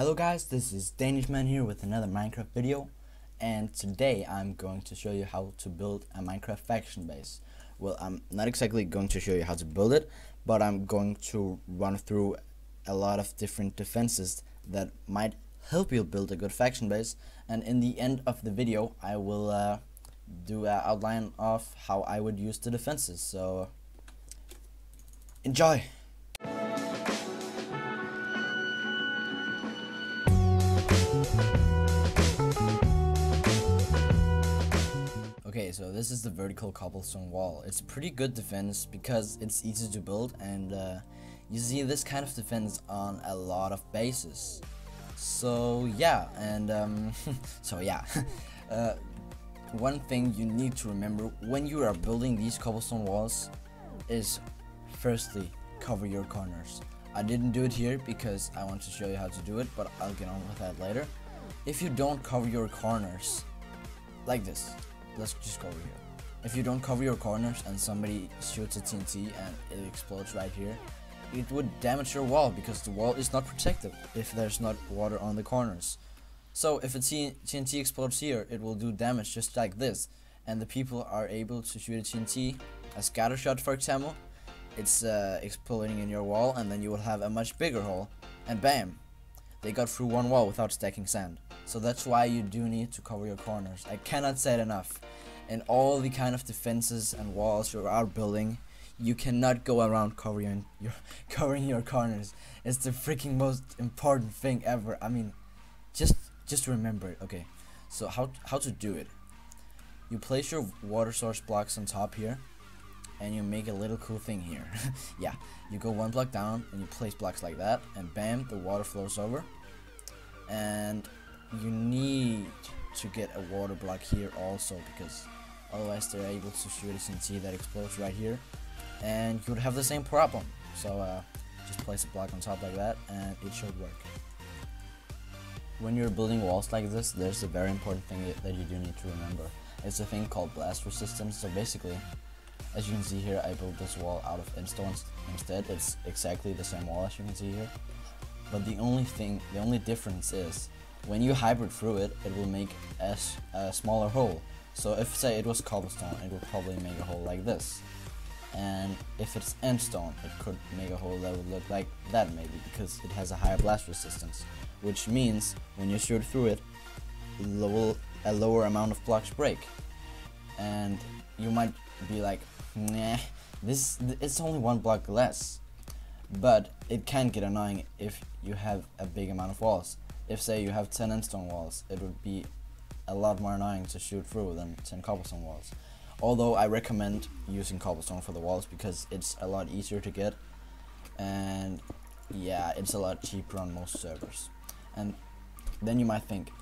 Hello guys, this is Danishman here with another Minecraft video, and today I'm going to show you how to build a Minecraft faction base. Well, I'm not exactly going to show you how to build it, but I'm going to run through a lot of different defenses that might help you build a good faction base, and in the end of the video I will do an outline of how I would use the defenses, so enjoy! Okay, so this is the vertical cobblestone wall. It's a pretty good defense because it's easy to build, and you see this kind of defense on a lot of bases. So yeah, and one thing you need to remember when you are building these cobblestone walls is firstly cover your corners. I didn't do it here because I want to show you how to do it, but I'll get on with that later. If you don't cover your corners like this, let's just go over here. If you don't cover your corners and somebody shoots a TNT and it explodes right here, it would damage your wall because the wall is not protected if there's not water on the corners. So if a TNT explodes here, it will do damage just like this, and the people are able to shoot a TNT, a scatter shot for example. It's exploding in your wall, and then you will have a much bigger hole, and bam, they got through one wall without stacking sand. So that's why you do need to cover your corners. I cannot say it enough. In all the kind of defenses and walls you are building, you cannot go around covering your corners. It's the freaking most important thing ever. I mean, just remember it. Okay, so how to do it? You place your water source blocks on top here, and you make a little cool thing here. Yeah, you go one block down and you place blocks like that, and bam, the water flows over. And you need to get a water block here also, because otherwise they're able to shoot a TNT that explodes right here, and you would have the same problem. So just place a block on top like that and it should work. When you're building walls like this, there's a very important thing that you do need to remember. It's a thing called blast resistance. So basically, as you can see here, I built this wall out of endstone instead. It's exactly the same wall as you can see here, but the only difference is when you hybrid through it, it will make a smaller hole. So if say it was cobblestone, it will probably make a hole like this, and if it's endstone, it could make a hole that would look like that maybe, because it has a higher blast resistance, which means when you shoot through it, a lower amount of blocks break. And you might be like, nah, it's only one block less, but it can get annoying if you have a big amount of walls. If say you have 10 endstone walls, it would be a lot more annoying to shoot through than 10 cobblestone walls. Although I recommend using cobblestone for the walls because it's a lot easier to get, and yeah, it's a lot cheaper on most servers. And then you might think,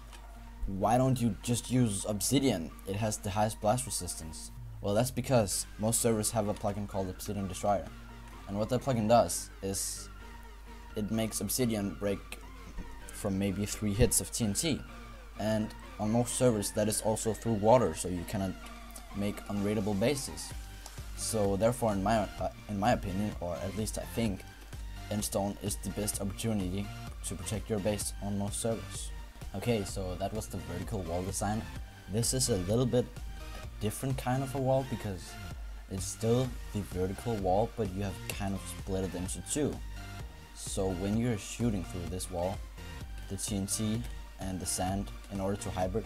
why don't you just use obsidian? It has the highest blast resistance. Well, that's because most servers have a plugin called Obsidian Destroyer, and what that plugin does is it makes obsidian break from maybe 3 hits of TNT, and on most servers that is also through water, so you cannot make unraidable bases. So therefore, in my opinion, or at least I think, endstone is the best opportunity to protect your base on most servers. Okay, so that was the vertical wall design. This is a little bit different kind of a wall because it's still the vertical wall, but you have kind of split it into two. So when you're shooting through this wall, the TNT and the sand, in order to hybrid,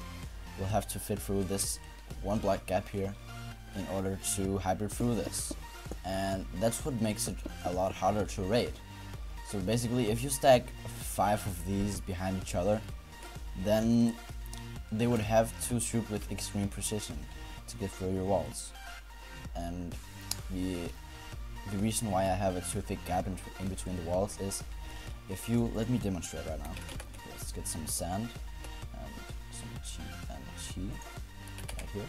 will have to fit through this one block gap here in order to hybrid through this, and that's what makes it a lot harder to raid. So basically, if you stack 5 of these behind each other, then they would have to shoot with extreme precision to get through your walls. And the reason why I have a too thick gap in between the walls is, if you let me demonstrate right now. Let's get some sand and some chi right here,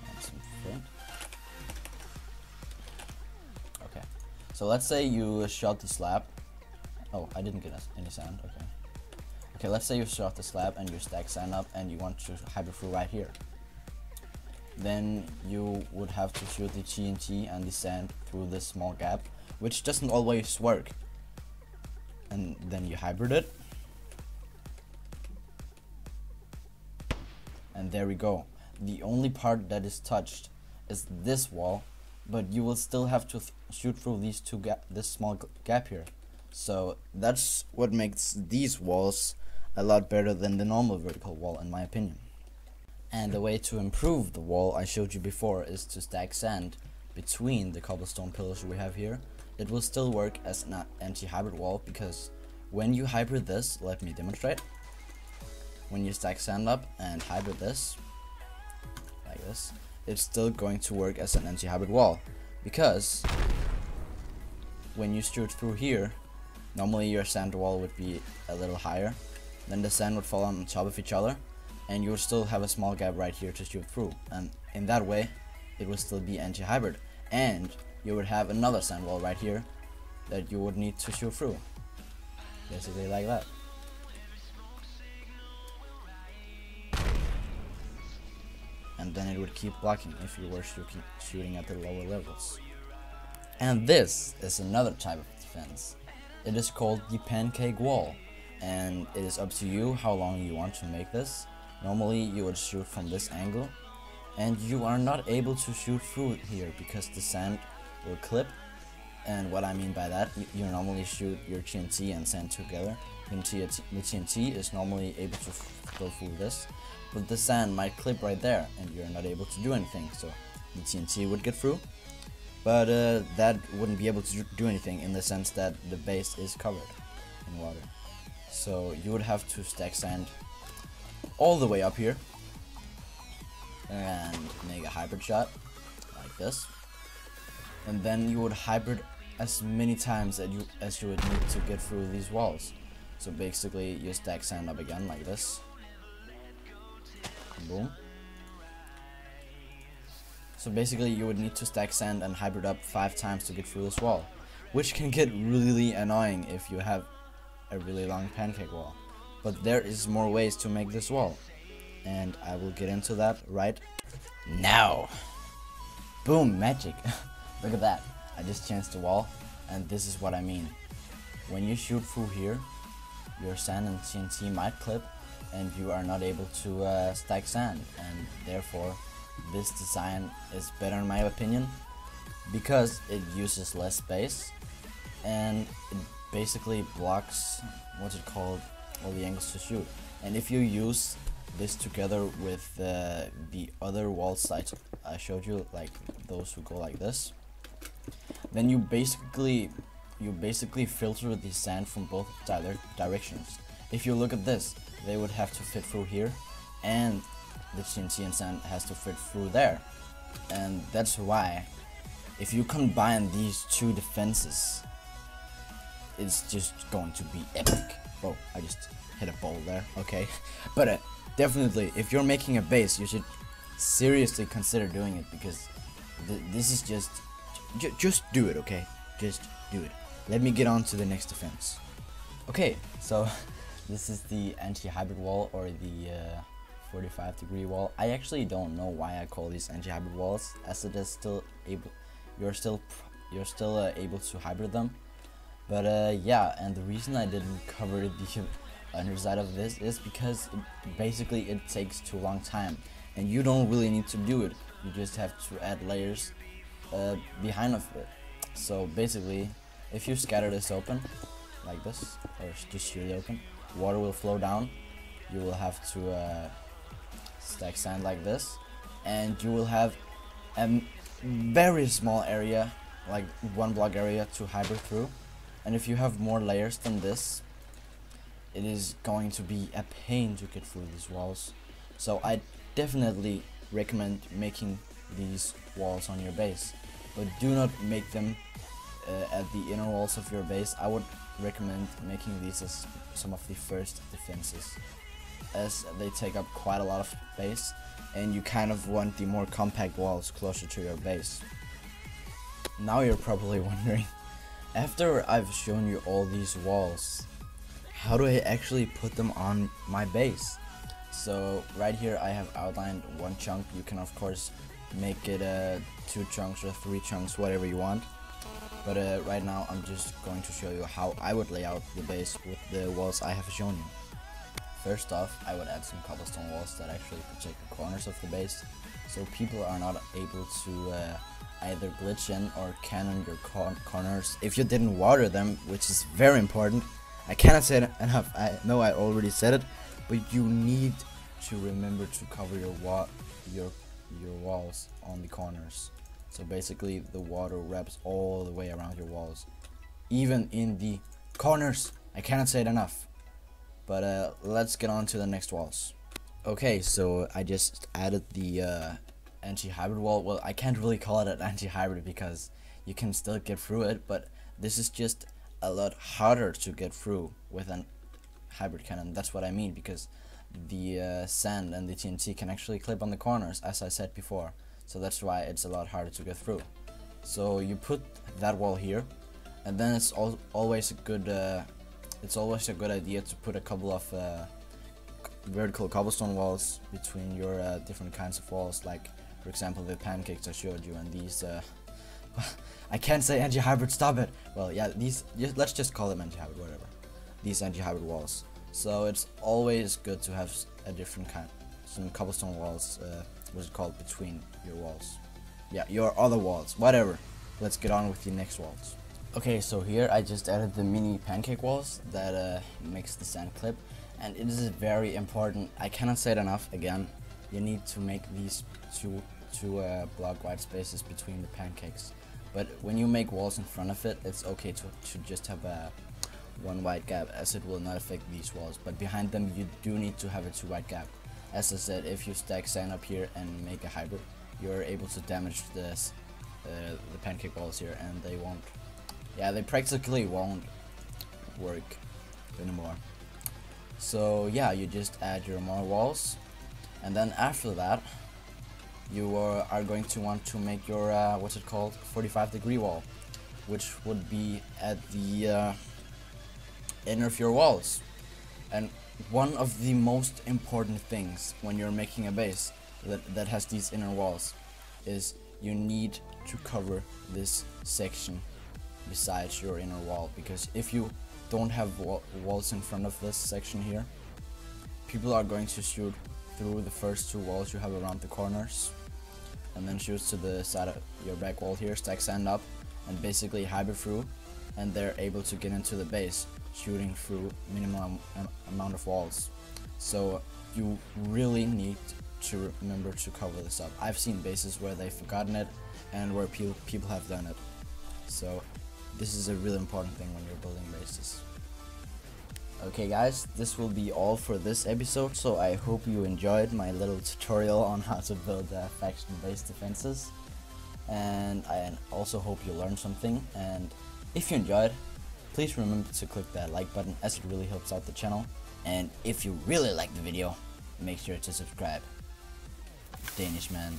and some flint. Okay, so let's say you shot the slab. Oh, I didn't get any sand. Okay, let's say you shot the slab and you stack sand up and you want to hybrid through right here. Then you would have to shoot the TNT and the sand through this small gap, which doesn't always work. And then you hybrid it, And there we go. The only part that is touched is this wall, but you will still have to shoot through this small gap here. So that's what makes these walls a lot better than the normal vertical wall, in my opinion. And the way to improve the wall I showed you before is to stack sand between the cobblestone pillars we have here. It will still work as an anti-hybrid wall, because when you hybrid this, let me demonstrate. When you stack sand up and hybrid this, like this, it's still going to work as an anti-hybrid wall, because when you shoot through here, normally your sand wall would be a little higher, then the sand would fall on top of each other, and you would still have a small gap right here to shoot through, and in that way it would still be anti-hybrid, and you would have another sand wall right here that you would need to shoot through, basically like that. And then it would keep blocking if you were shooting at the lower levels. And this is another type of defense. It is called the pancake wall, and it is up to you how long you want to make this. Normally you would shoot from this angle, and you are not able to shoot through here because the sand will clip. And what I mean by that, you normally shoot your TNT and sand together. The TNT is normally able to go through this, but the sand might clip right there and you're not able to do anything, so the TNT would get through, but that wouldn't be able to do anything in the sense that the base is covered in water. So you would have to stack sand all the way up here and make a hybrid shot like this, and then you would hybrid as many times as you would need to get through these walls. So basically you stack sand up again like this. Boom. So basically you would need to stack sand and hybrid up 5 times to get through this wall, which can get really annoying if you have a really long pancake wall. But there is more ways to make this wall, and I will get into that right now. Boom, magic. Look at that. I just changed the wall, and this is what I mean. When you shoot through here, your sand and TNT might clip, and you are not able to stack sand, and therefore this design is better in my opinion because it uses less space and it basically blocks, what's it called, all the angles to shoot. And if you use this together with the other wall sides I showed you, like those who go like this, then you basically filter the sand from both directions. If you look at this, they would have to fit through here, and the TNT and sand has to fit through there. And that's why, if you combine these two defenses, it's just going to be epic. Oh, I just hit a bowl there, okay. But definitely, if you're making a base, you should seriously consider doing it, because this is just do it, okay? Just do it. Let me get on to the next defense. Okay, so this is the anti-hybrid wall, or the 45-degree wall. I actually don't know why I call these anti-hybrid walls, as it is still able, you're still able to hybrid them. But yeah, and the reason I didn't cover the underside of this is because basically it takes too long time, and you don't really need to do it. You just have to add layers behind of it. So basically, if you scatter this open like this, or just shearly open, water will flow down. You will have to stack sand like this, and you will have a very small area, like 1 block area, to hybrid through. And if you have more layers than this, it is going to be a pain to get through these walls. So I definitely recommend making these walls on your base, but do not make them at the inner walls of your base. I would recommend making these as some of the first defenses, as they take up quite a lot of space, and you kind of want the more compact walls closer to your base. Now you're probably wondering, after I've shown you all these walls, how do I actually put them on my base? So right here I have outlined 1 chunk. You can of course make it 2 chunks or 3 chunks, whatever you want. But right now I'm just going to show you how I would lay out the base with the walls I have shown you. first off, I would add some cobblestone walls that actually protect the corners of the base, so people are not able to either glitch in or cannon your corners if you didn't water them, which is very important. I cannot say it enough. I know I already said it, but you need to remember to cover your walls on the corners. So basically the water wraps all the way around your walls, even in the corners. I cannot say it enough. But let's get on to the next walls. Okay, so I just added the anti-hybrid wall. Well, I can't really call it an anti-hybrid because you can still get through it, but this is just a lot harder to get through with an hybrid cannon. That's what I mean, because the sand and the TNT can actually clip on the corners, as I said before. So that's why it's a lot harder to get through. So you put that wall here, and then it's always a good idea to put a couple of vertical cobblestone walls between your different kinds of walls, like for example the pancakes I showed you, and these I can't say anti-hybrid, stop it. Well, yeah, these, let's just call them anti-hybrid, whatever. These anti-hybrid walls. So it's always good to have a different kind, some cobblestone walls, what's it called, between your walls. Yeah, your other walls, whatever. Let's get on with the next walls. Okay, so here I just added the mini pancake walls that makes the sand clip, and it is very important. I cannot say it enough. Again, you need to make these two block white spaces between the pancakes. But when you make walls in front of it, it's okay to just have a one white gap, as it will not affect these walls. But behind them, you do need to have a 2 white gap. As I said, if you stack sand up here and make a hybrid, you're able to damage the pancake walls here, and they won't. Yeah, they practically won't work anymore. So yeah, you just add your more walls, and then after that, you are going to want to make your what's it called, 45-degree wall, which would be at the inner of your walls. And one of the most important things when you're making a base that has these inner walls is you need to cover this section besides your inner wall, because if you don't have walls in front of this section here, people are going to shoot through the first 2 walls you have around the corners, and then shoot to the side of your back wall here, stack sand up, and basically hybrid through, and they're able to get into the base shooting through minimum amount of walls. So you really need to remember to cover this up. I've seen bases where they've forgotten it and where people have done it. So this is a really important thing when you're building bases. Okay guys, this will be all for this episode, so I hope you enjoyed my little tutorial on how to build faction-based defenses, and I also hope you learned something. And if you enjoyed, please remember to click that like button, as it really helps out the channel. And if you really like the video, make sure to subscribe. Danish man.